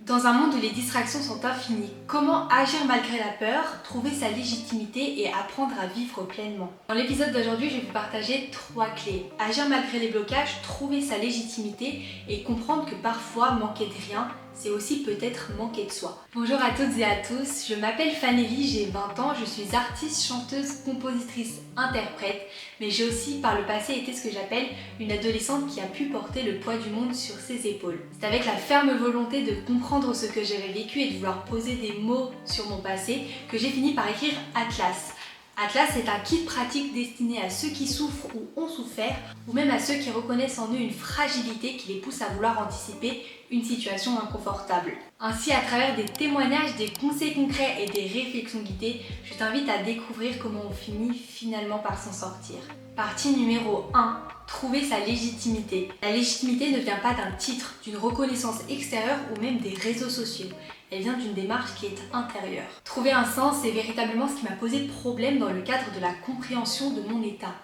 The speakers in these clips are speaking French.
Dans un monde où les distractions sont infinies, comment agir malgré la peur, trouver sa légitimité et apprendre à vivre pleinement? Dans l'épisode d'aujourd'hui, je vais vous partager 3 clés. Agir malgré les blocages, trouver sa légitimité et comprendre que parfois manquer de rien, c'est aussi peut-être manquer de soi. Bonjour à toutes et à tous, je m'appelle Fanélie, j'ai 20 ans, je suis artiste, chanteuse, compositrice, interprète, mais j'ai aussi par le passé été ce que j'appelle une adolescente qui a pu porter le poids du monde sur ses épaules. C'est avec la ferme volonté de comprendre ce que j'avais vécu et de vouloir poser des mots sur mon passé que j'ai fini par écrire Atlas. Atlas est un kit pratique destiné à ceux qui souffrent ou ont souffert, ou même à ceux qui reconnaissent en eux une fragilité qui les pousse à vouloir anticiper une situation inconfortable. Ainsi, à travers des témoignages, des conseils concrets et des réflexions guidées, je t'invite à découvrir comment on finit finalement par s'en sortir. Partie numéro 1. Trouver sa légitimité. La légitimité ne vient pas d'un titre, d'une reconnaissance extérieure ou même des réseaux sociaux. Elle vient d'une démarche qui est intérieure. Trouver un sens, c'est véritablement ce qui m'a posé problème dans le cadre de la compréhension de mon état.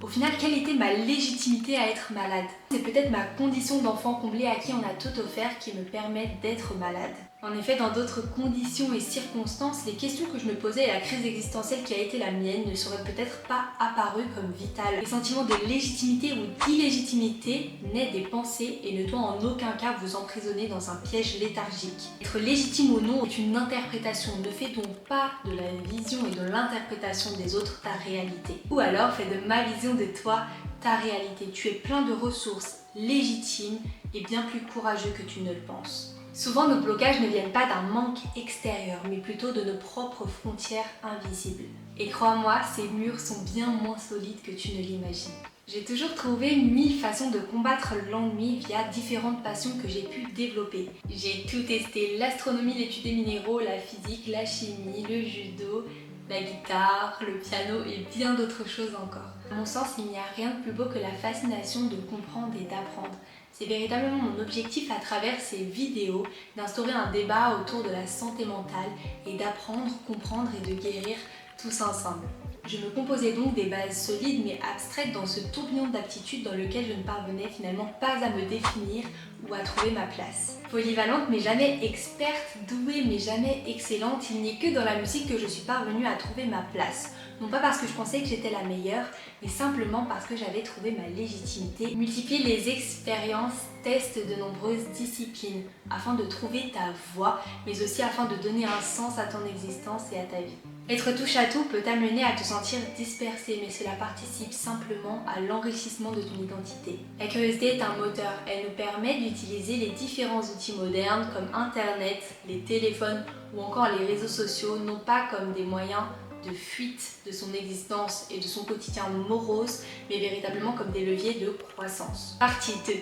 Au final, quelle était ma légitimité à être malade? C'est peut-être ma condition d'enfant comblé à qui on a tout offert qui me permet d'être malade. En effet, dans d'autres conditions et circonstances, les questions que je me posais et la crise existentielle qui a été la mienne ne seraient peut-être pas apparues comme vitales. Les sentiments de légitimité ou d'illégitimité naissent des pensées et ne doivent en aucun cas vous emprisonner dans un piège léthargique. Être légitime ou non est une interprétation. Ne fais donc pas de la vision et de l'interprétation des autres ta réalité. Ou alors fais de ma vision de toi ta réalité. Tu es plein de ressources légitimes et bien plus courageux que tu ne le penses. Souvent, nos blocages ne viennent pas d'un manque extérieur, mais plutôt de nos propres frontières invisibles. Et crois-moi, ces murs sont bien moins solides que tu ne l'imagines. J'ai toujours trouvé 1000 façons de combattre l'ennui via différentes passions que j'ai pu développer. J'ai tout testé, l'astronomie, l'étude des minéraux, la physique, la chimie, le judo, la guitare, le piano et bien d'autres choses encore. À mon sens, il n'y a rien de plus beau que la fascination de comprendre et d'apprendre. C'est véritablement mon objectif à travers ces vidéos d'instaurer un débat autour de la santé mentale et d'apprendre, comprendre et de guérir tous ensemble. Je me composais donc des bases solides mais abstraites dans ce tourbillon d'aptitudes dans lequel je ne parvenais finalement pas à me définir ou à trouver ma place. Polyvalente mais jamais experte, douée mais jamais excellente, il n'est que dans la musique que je suis parvenue à trouver ma place. Non pas parce que je pensais que j'étais la meilleure, mais simplement parce que j'avais trouvé ma légitimité. Multiplier les expériences, tests de nombreuses disciplines, afin de trouver ta voie, mais aussi afin de donner un sens à ton existence et à ta vie. Être touche à tout peut t'amener à te sentir dispersé, mais cela participe simplement à l'enrichissement de ton identité. La curiosité est un moteur, elle nous permet d'utiliser les différents outils modernes comme Internet, les téléphones ou encore les réseaux sociaux, non pas comme des moyens de fuite de son existence et de son quotidien morose, mais véritablement comme des leviers de croissance. Partie 2.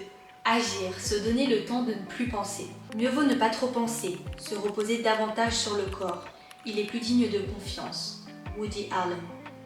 Agir, se donner le temps de ne plus penser. Mieux vaut ne pas trop penser, se reposer davantage sur le corps. Il est plus digne de confiance. Woody Allen.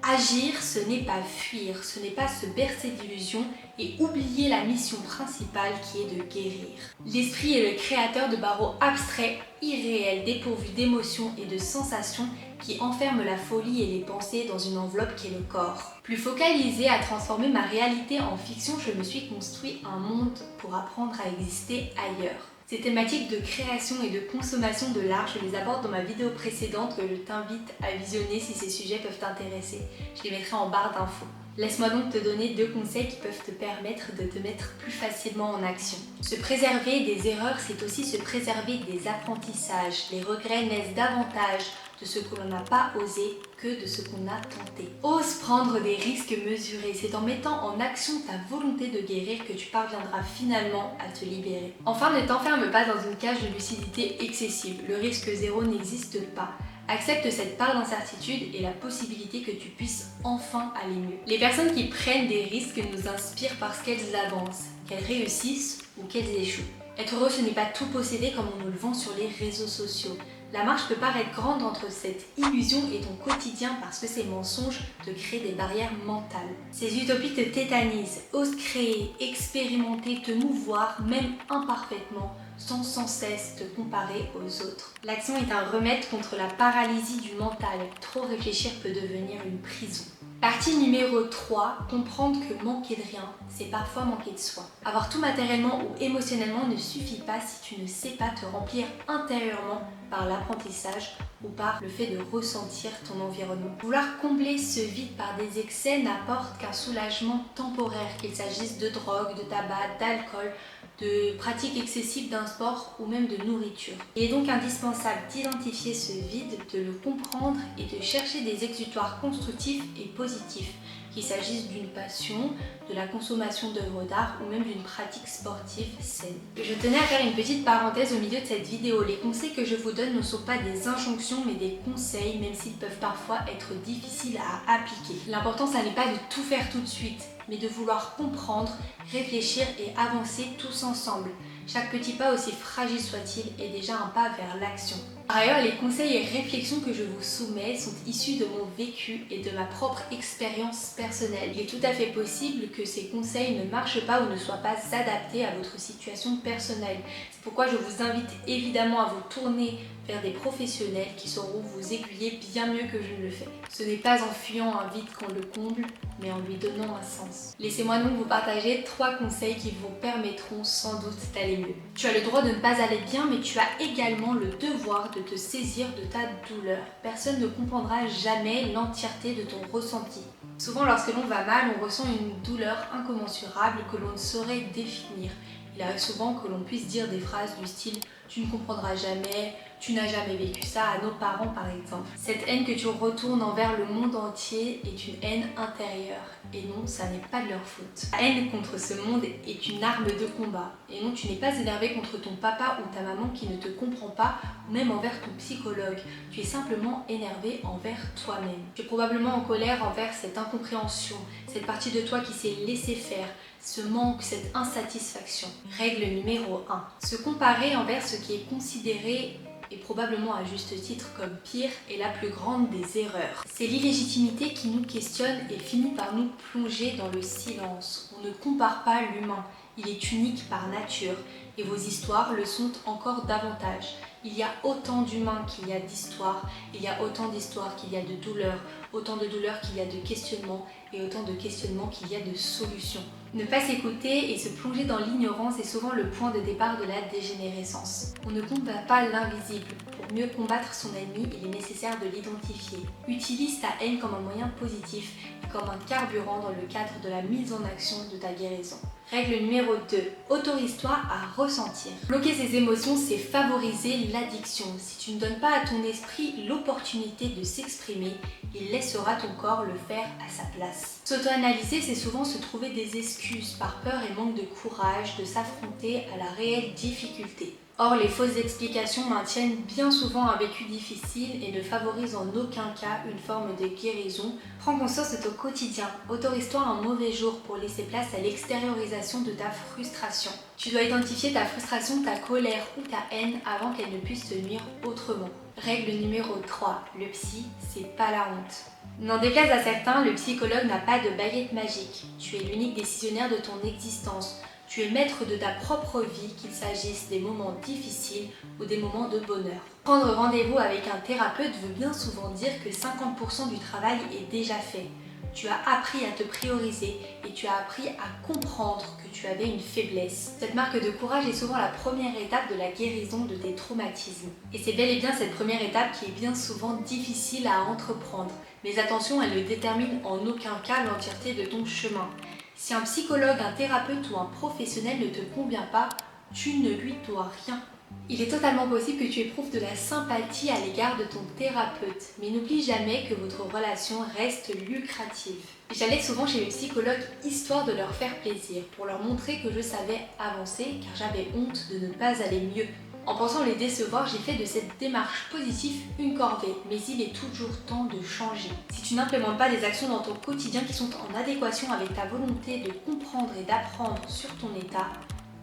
Agir, ce n'est pas fuir, ce n'est pas se bercer d'illusions et oublier la mission principale qui est de guérir. L'esprit est le créateur de barreaux abstraits, irréels, dépourvus d'émotions et de sensations qui enferment la folie et les pensées dans une enveloppe qui est le corps. Plus focalisée à transformer ma réalité en fiction, je me suis construit un monde pour apprendre à exister ailleurs. Ces thématiques de création et de consommation de l'art, je les aborde dans ma vidéo précédente que je t'invite à visionner si ces sujets peuvent t'intéresser. Je les mettrai en barre d'infos. Laisse-moi donc te donner 2 conseils qui peuvent te permettre de te mettre plus facilement en action. Se préserver des erreurs, c'est aussi se préserver des apprentissages. Les regrets naissent davantage de ce que l'on n'a pas osé que de ce qu'on a tenté. Ose prendre des risques mesurés. C'est en mettant en action ta volonté de guérir que tu parviendras finalement à te libérer. Enfin, ne t'enferme pas dans une cage de lucidité excessive. Le risque zéro n'existe pas. Accepte cette part d'incertitude et la possibilité que tu puisses enfin aller mieux. Les personnes qui prennent des risques nous inspirent parce qu'elles avancent, qu'elles réussissent ou qu'elles échouent. Être heureux, ce n'est pas tout posséder comme on nous le vend sur les réseaux sociaux. La marche peut paraître grande entre cette illusion et ton quotidien parce que ces mensonges te créent des barrières mentales. Ces utopies te tétanisent. Ose créer, expérimenter, te mouvoir, même imparfaitement, sans cesse te comparer aux autres. L'action est un remède contre la paralysie du mental. Trop réfléchir peut devenir une prison. Partie numéro 3, comprendre que manquer de rien, c'est parfois manquer de soi. Avoir tout matériellement ou émotionnellement ne suffit pas si tu ne sais pas te remplir intérieurement par l'apprentissage ou par le fait de ressentir ton environnement. Vouloir combler ce vide par des excès n'apporte qu'un soulagement temporaire, qu'il s'agisse de drogue, de tabac, d'alcool, de pratiques excessives d'un sport ou même de nourriture. Il est donc indispensable d'identifier ce vide, de le comprendre et de chercher des exutoires constructifs et positifs, qu'il s'agisse d'une passion, de la consommation d'œuvres d'art ou même d'une pratique sportive saine. Je tenais à faire une petite parenthèse au milieu de cette vidéo. Les conseils que je vous donne ne sont pas des injonctions mais des conseils, même s'ils peuvent parfois être difficiles à appliquer. L'important, ça n'est pas de tout faire tout de suite, mais de vouloir comprendre, réfléchir et avancer tous ensemble. Chaque petit pas, aussi fragile soit-il, est déjà un pas vers l'action. Par ailleurs, les conseils et réflexions que je vous soumets sont issus de mon vécu et de ma propre expérience personnelle. Il est tout à fait possible que ces conseils ne marchent pas ou ne soient pas adaptés à votre situation personnelle. C'est pourquoi je vous invite évidemment à vous tourner vers des professionnels qui sauront vous aiguiller bien mieux que je ne le fais. Ce n'est pas en fuyant un vide qu'on le comble, mais en lui donnant un sens. Laissez-moi donc vous partager 3 conseils qui vous permettront sans doute d'aller mieux. Tu as le droit de ne pas aller bien, mais tu as également le devoir de te saisir de ta douleur. Personne ne comprendra jamais l'entièreté de ton ressenti. Souvent, lorsque l'on va mal, on ressent une douleur incommensurable que l'on ne saurait définir. Il arrive souvent que l'on puisse dire des phrases du style « tu ne comprendras jamais »,« tu n'as jamais vécu ça » à nos parents par exemple. Cette haine que tu retournes envers le monde entier est une haine intérieure. Et non, ça n'est pas de leur faute. La haine contre ce monde est une arme de combat. Et non, tu n'es pas énervé contre ton papa ou ta maman qui ne te comprend pas, ou même envers ton psychologue. Tu es simplement énervé envers toi-même. Tu es probablement en colère envers cette incompréhension, cette partie de toi qui s'est laissée faire, ce manque, cette insatisfaction. Règle numéro 1. Se comparer envers ce qui est considéré et probablement à juste titre comme pire est la plus grande des erreurs. C'est l'illégitimité qui nous questionne et finit par nous plonger dans le silence. On ne compare pas l'humain, il est unique par nature et vos histoires le sont encore davantage. Il y a autant d'humains qu'il y a d'histoires, il y a autant d'histoires qu'il y a de douleurs, autant de douleurs qu'il y a de questionnements et autant de questionnements qu'il y a de solutions. Ne pas s'écouter et se plonger dans l'ignorance est souvent le point de départ de la dégénérescence. On ne combat pas l'invisible. Pour mieux combattre son ennemi, il est nécessaire de l'identifier. Utilise ta haine comme un moyen positif et comme un carburant dans le cadre de la mise en action de ta guérison. Règle numéro 2. Autorise-toi à ressentir. Bloquer ses émotions, c'est favoriser l'addiction. Si tu ne donnes pas à ton esprit l'opportunité de s'exprimer, il laissera ton corps le faire à sa place. S'auto-analyser, c'est souvent se trouver des excuses par peur et manque de courage de s'affronter à la réelle difficulté. Or, les fausses explications maintiennent bien souvent un vécu difficile et ne favorisent en aucun cas une forme de guérison. Prends conscience de ton quotidien. Autorise-toi un mauvais jour pour laisser place à l'extériorisation de ta frustration. Tu dois identifier ta frustration, ta colère ou ta haine avant qu'elle ne puisse te nuire autrement. Règle numéro 3. Le psy, c'est pas la honte. N'en déplaise à certains, le psychologue n'a pas de baguette magique. Tu es l'unique décisionnaire de ton existence. Tu es maître de ta propre vie, qu'il s'agisse des moments difficiles ou des moments de bonheur. Prendre rendez-vous avec un thérapeute veut bien souvent dire que 50% du travail est déjà fait. Tu as appris à te prioriser et tu as appris à comprendre que tu avais une faiblesse. Cette marque de courage est souvent la première étape de la guérison de tes traumatismes. Et c'est bel et bien cette première étape qui est bien souvent difficile à entreprendre. Mais attention, elle ne détermine en aucun cas l'entièreté de ton chemin. Si un psychologue, un thérapeute ou un professionnel ne te convient pas, tu ne lui dois rien. Il est totalement possible que tu éprouves de la sympathie à l'égard de ton thérapeute, mais n'oublie jamais que votre relation reste lucrative. J'allais souvent chez les psychologues histoire de leur faire plaisir, pour leur montrer que je savais avancer car j'avais honte de ne pas aller mieux. En pensant les décevoir, j'ai fait de cette démarche positive une corvée, mais il est toujours temps de changer. Si tu n'implémentes pas des actions dans ton quotidien qui sont en adéquation avec ta volonté de comprendre et d'apprendre sur ton état,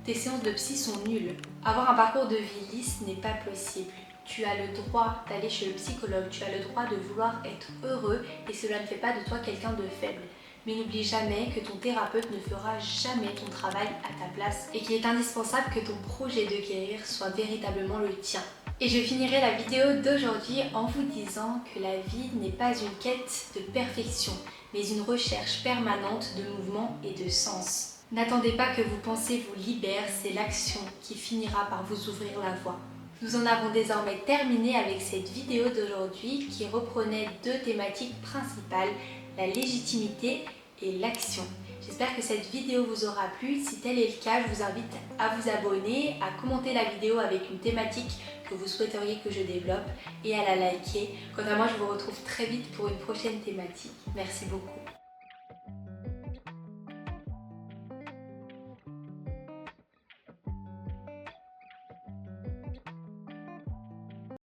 tes séances de psy sont nulles. Avoir un parcours de vie lisse n'est pas possible. Tu as le droit d'aller chez le psychologue, tu as le droit de vouloir être heureux et cela ne fait pas de toi quelqu'un de faible. Mais n'oublie jamais que ton thérapeute ne fera jamais ton travail à ta place et qu'il est indispensable que ton projet de guérir soit véritablement le tien. Et je finirai la vidéo d'aujourd'hui en vous disant que la vie n'est pas une quête de perfection, mais une recherche permanente de mouvement et de sens. N'attendez pas que vos pensées vous libèrent, c'est l'action qui finira par vous ouvrir la voie. Nous en avons désormais terminé avec cette vidéo d'aujourd'hui qui reprenait deux thématiques principales, la légitimité et l'action. J'espère que cette vidéo vous aura plu. Si tel est le cas, je vous invite à vous abonner, à commenter la vidéo avec une thématique que vous souhaiteriez que je développe et à la liker. Quant à moi, je vous retrouve très vite pour une prochaine thématique. Merci beaucoup.